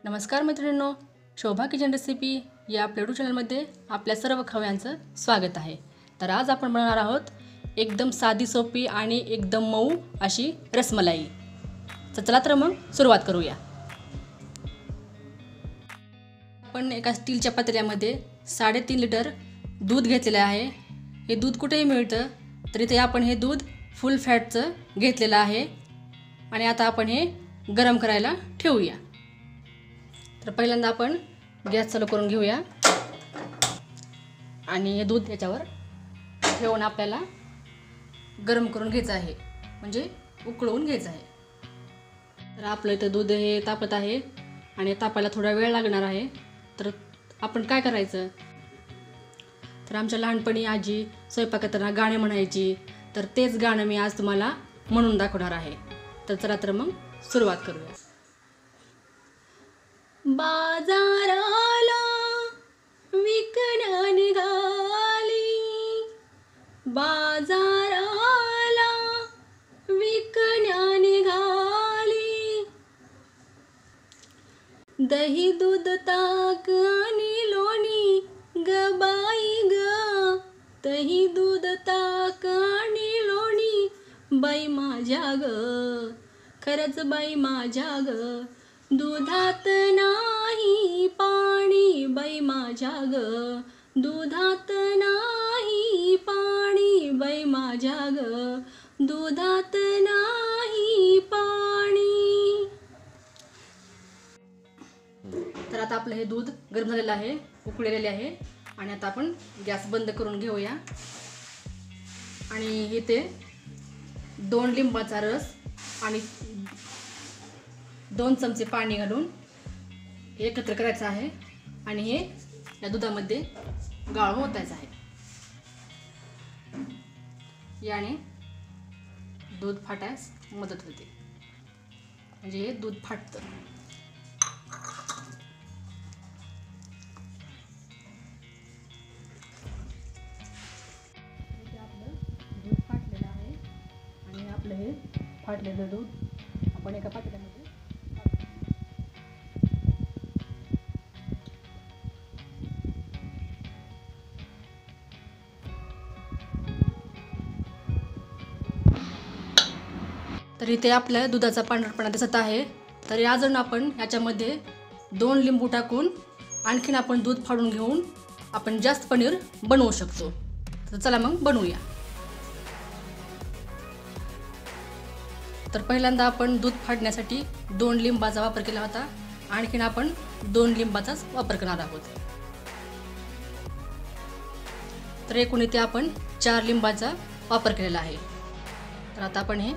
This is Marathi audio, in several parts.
नमस्कार मैत्रिणींनो, शोभा किचन रेसिपी या आपल्या यूट्यूब चॅनलमध्ये आपल्या सर्व खवयांचं स्वागत आहे। तर आज आपण बनवणार आहोत एकदम साधी सोपी आणि एकदम मऊ अशी रसमलाई। तर चला तर मग सुरुवात करूया। आपण एका स्टीलच्या पातेल्यामध्ये 3.5 लिटर दूध घेतलेले आहे। हे दूध कुठेही मिळतं, तर इथे आपण हे दूध फुल फॅटचं घेतलेलं आहे आणि आता आपण हे गरम करायला ठेवूया। तर पहिल्यांदा आपण गॅस चालू करून घेऊया आणि हे दूध याच्यावर ठेवून आपल्याला गरम करून घ्यायचं आहे, म्हणजे उकळवून घ्यायचं आहे। तर आपलं इथं दूध हे तापत आहे आणि तापायला थोडा वेळ लागणार आहे। तर आपण काय करायचं, तर आमच्या लहानपणी आजी स्वयंपाक करताना गाणे म्हणायची, तर तेच गाणं मी आज तुम्हाला म्हणून दाखवणार आहे। तर चला तर मग सुरुवात करूया। बाजाराला विकण्या निघाली, बाजाराला विकण्या निघाली, दही दूध ताक आणि लोणी ग बाई ग, दही दूध ताक आणि लोणी बाई माझ्या ग, खरंच बाई माझ्या ग, दुधात नाही पाणी बाई माझ्या ग, दुधात नाही पाणी बाई माझ्या ग, दुधात नाही पाणी। तर आता आपलं हे दूध गरम झालेलं आहे, उकळलेले आहे आणि आता आपण गॅस बंद करून घेऊया आणि इथे 2 लिंबाचा रस आणि 2 चमचे पाणी घालून एकत्र करायचं आहे आणि हे या दुधामध्ये गाळून ओतायचं आहे। याने दूध फाटायस मदत होते, म्हणजे हे दूध फाटतं। इथे आपलं दूध फाटलेलं आहे आणि आपलं हे फाटलेलं दूध आपण एका पातेल्यामध्ये तर इथे आपल्या दुधाचा पांढरपणा दिसत आहे। तर अजून आपण याच्यामध्ये 2 लिंबू टाकून आणखीन आपण दूध फाडून घेऊन आपण जास्त पनीर बनवू शकतो। तर चला मग बनवूया। तर पहिल्यांदा आपण दूध फाडण्यासाठी 2 लिंबाचा वापर केला होता, आणखीन आपण 2 लिंबाचाच वापर करणार आहोत। तर एकूण इथे आपण 4 लिंबाचा वापर केलेला आहे। तर आता आपण हे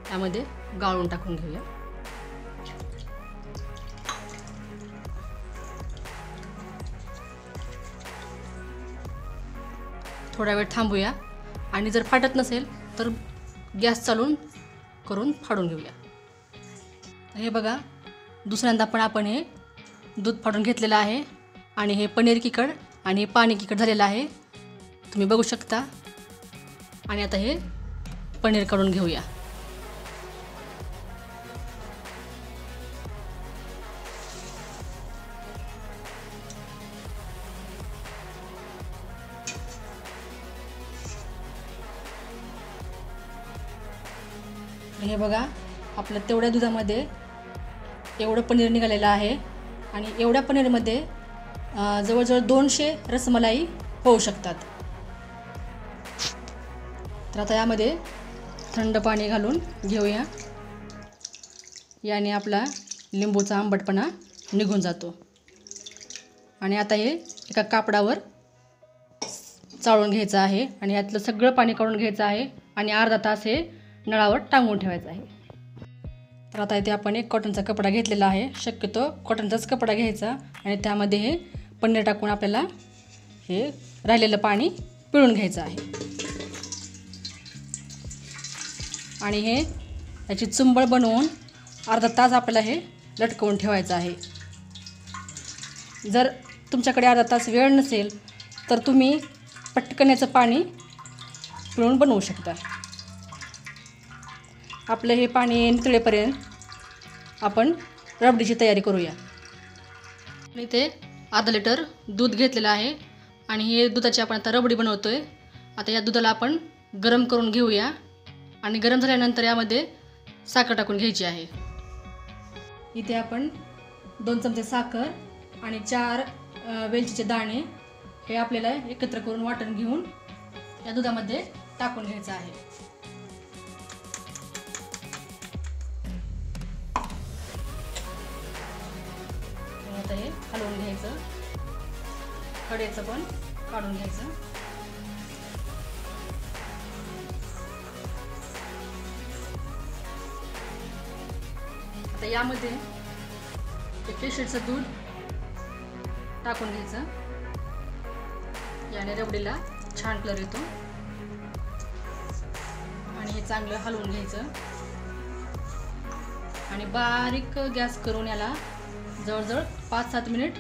यामध्ये गाळून टाकून घेऊया। थोडा वेळ थांबूया आणि जर फाटत नसेल तर गॅस चालू करून फाडून घेऊया। हे बघा, दुसऱ्यांदा पण आपण हे दूध फाडून घेतलेलं आहे आणि हे पनीर किकड आणि पाणी किकड झालेलं आहे, तुम्ही बघू शकता। आणि आता हे पनीर काढून घेऊया। हे बघा, आपलं तेवढ्या दुधामध्ये एवढं पनीर निघालेलं आहे आणि एवढ्या पनीरमध्ये जवळजवळ 200 रसमलाई होऊ शकतात। तर आता यामध्ये थंड पाणी घालून घेऊया, याने आपला लिंबूचा आंबटपणा निघून जातो। आणि आता हे एका कापडावर चाळून घ्यायचं आहे आणि यातलं सगळं पाणी काढून घ्यायचं आहे आणि अर्धा तास हे नळावर टांगून ठेवायचं आहे। तर आता इथे आपण एक कॉटनचा कपडा घेतलेला आहे, शक्यतो कॉटनचाच कपडा घ्यायचा आणि त्यामध्ये हे पनीर टाकून आपल्याला हे राहिलेलं पाणी पिळून घ्यायचं आहे आणि हे याची चुंबळ बनवून अर्धा तास आपल्याला हे लटकवून ठेवायचं आहे। जर तुमच्याकडे अर्धा तास वेळ नसेल तर तुम्ही पटकन याचं पाणी पिळून बनवू शकता। आपलं हे पाणी नितळेपर्यंत आपण रबडीची तयारी करूया। आणि इथे अर्धा लिटर दूध घेतलेलं आहे आणि हे दुधाची आपण आता रबडी बनवतोय. आता या दुधाला आपण गरम करून घेऊया आणि गरम झाल्यानंतर यामध्ये साखर टाकून घ्यायची आहे. इथे आपण 2 चमचे साखर आणि 4 वेलचीचे दाणे हे आपल्याला एकत्र करून वाटण घेऊन या दुधामध्ये टाकून घ्यायचं आहे. आता हे हलवून घ्यायचं. कढईचं पण काढून घ्यायचं. आता यामध्ये केशरचं दूध टाकून घ्यायचं. याने रबडीला छान कलर येतो आणि हे चांगलं हलवून घ्यायचं आणि बारीक गॅस करून याला जवळजवळ 5-7 मिनिट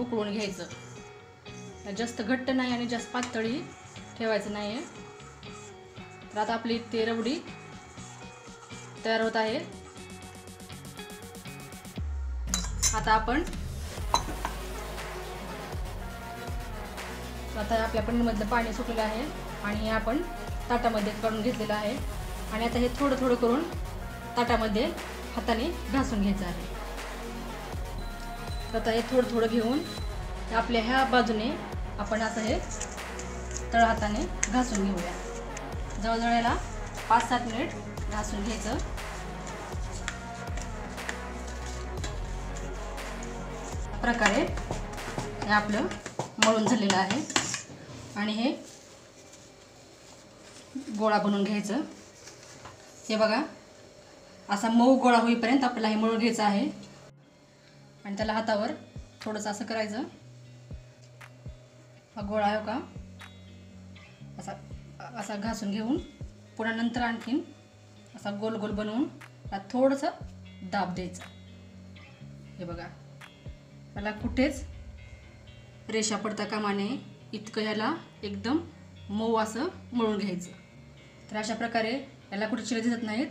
उकळून घ्यायचं. जास्त घट्ट नाही आणि जास्त पातळी ठेवायचं नाही आहे. तर आता आपली ती रबडी तयार होत आहे. आता आपल्या पनीरमधलं पाणी सुटलेलं आहे आणि हे आपण ताटामध्ये काढून घेतलेलं आहे आणि आता हे थोडं थोडं करून ताटामध्ये हाताने घासून घ्यायचं आहे. आता हे थोडं थोडं घेऊन आपल्या ह्या बाजूने आपण असं हे तळ हाताने घासून घेऊया. जवळजवळ याला 5-7 मिनिट घासून घ्यायचं. प्रकारे हे आपलं मळून झालेलं आहे आणि हे गोळा बनवून घ्यायचं. हे बघा असा मऊ गोळा होईपर्यंत आपल्याला हे मळून घ्यायचं आहे आणि त्याला हातावर थोडंसं असं करायचं. हा गोळा आहे का असा घासून घेऊन पुन्हा नंतर आणखीन असा गोल गोल बनवून त्याला थोडंसं दाब द्यायचं. हे बघा मला कुठेच रेषा पडता कामा नये इतकं ह्याला एकदम मऊ असं मळून घ्यायचं. तर अशा प्रकारे याला कुठे चिरे दिसत नाहीत.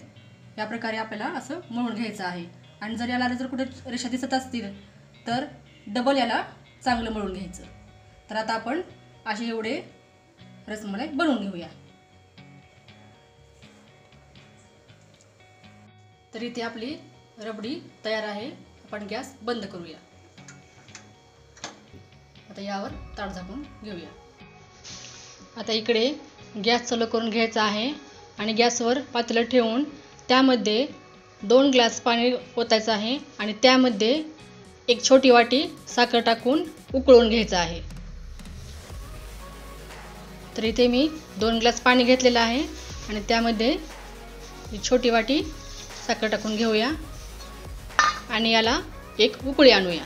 या प्रकारे आपल्याला असं मळून घ्यायचं आहे आणि जर याला जर कुठे रेषा दिसत असतील तर डबल याला चांगलं मळून घ्यायचं. तर आता आपण असे एवढे रसमलाई बनवून घेऊया. तर इथे आपली रबडी तयार आहे. आपण गॅस बंद करूया. आता यावर ताट झाकून घेऊया. आता इकडे गॅस चालू करून घ्यायचा आहे आणि गॅसवर पातेलं ठेवून त्यामध्ये 2 ग्लास पाणी ओतायचं आहे आणि त्यामध्ये 1 छोटी वाटी साखर टाकून उकळून घ्यायचं आहे. तर इथे मी 2 ग्लास पाणी घेतलेलं आहे आणि त्यामध्ये छोटी वाटी साखर टाकून घेऊया आणि याला एक उकळी आणूया.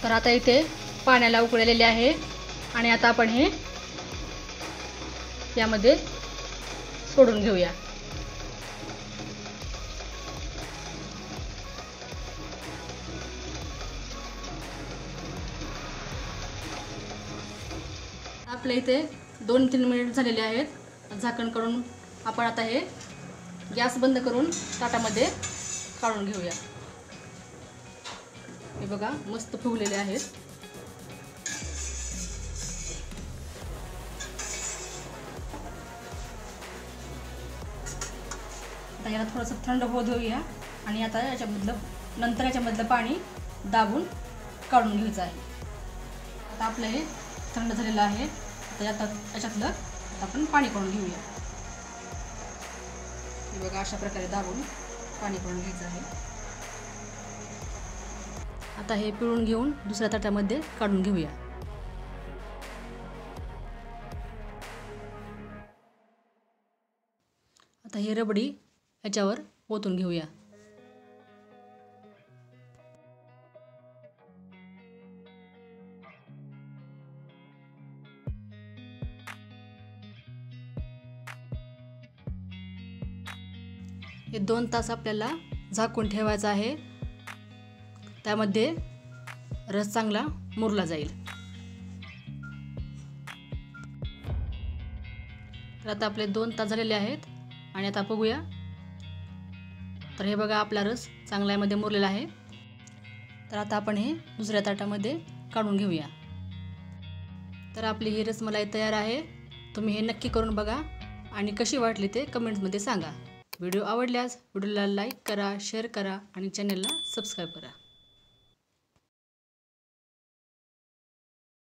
तर आता इथे पाण्याला उकळलेले आहे आणि आता आपण हे यामध्ये सोडून घेऊया. आपल्या इथे 2-3 मिनिट झालेले आहेत. झाकण काढून आपण आता हे गॅस बंद करून ताटामध्ये काढून घेऊया. हे बघा मस्त फुगलेले आहेत. आता याला थोडंसं थंड होऊ देऊया आणि आता याच्यामधलं पाणी दाबून काढून घ्यायचं आहे. आता आपलं हे थंड झालेलं आहे. आता याच्यातलं आपण पाणी काढून घेऊया. हे बघा अशा प्रकारे दाबून पाणी काढून घ्यायचं आहे. आता हे पिळून घेऊन दुसऱ्या ताटामध्ये काढून घेऊया. आता ही रबडी याच्यावर ओतून घेऊया. हे 2 तास आपल्याला झाकून ठेवायचं आहे. त्यामध्ये रस चांगला मुरला जाईल. तर आता आपले 2 तास झालेले आहेत आणि आता बघूया तर हे बघा आपला रस चांगला यामध्ये मुरलेला आहे. तर आता आपण हे दुसऱ्या ताटामध्ये काढून घेऊया. तर आपली ही रसमलाई तयार आहे. तुम्ही हे नक्की करून बघा आणि कशी वाटली ते कमेंट्समध्ये सांगा. व्हिडिओ आवडल्यास व्हिडिओला लाईक करा, शेअर करा आणि चॅनलला सबस्क्राईब करा.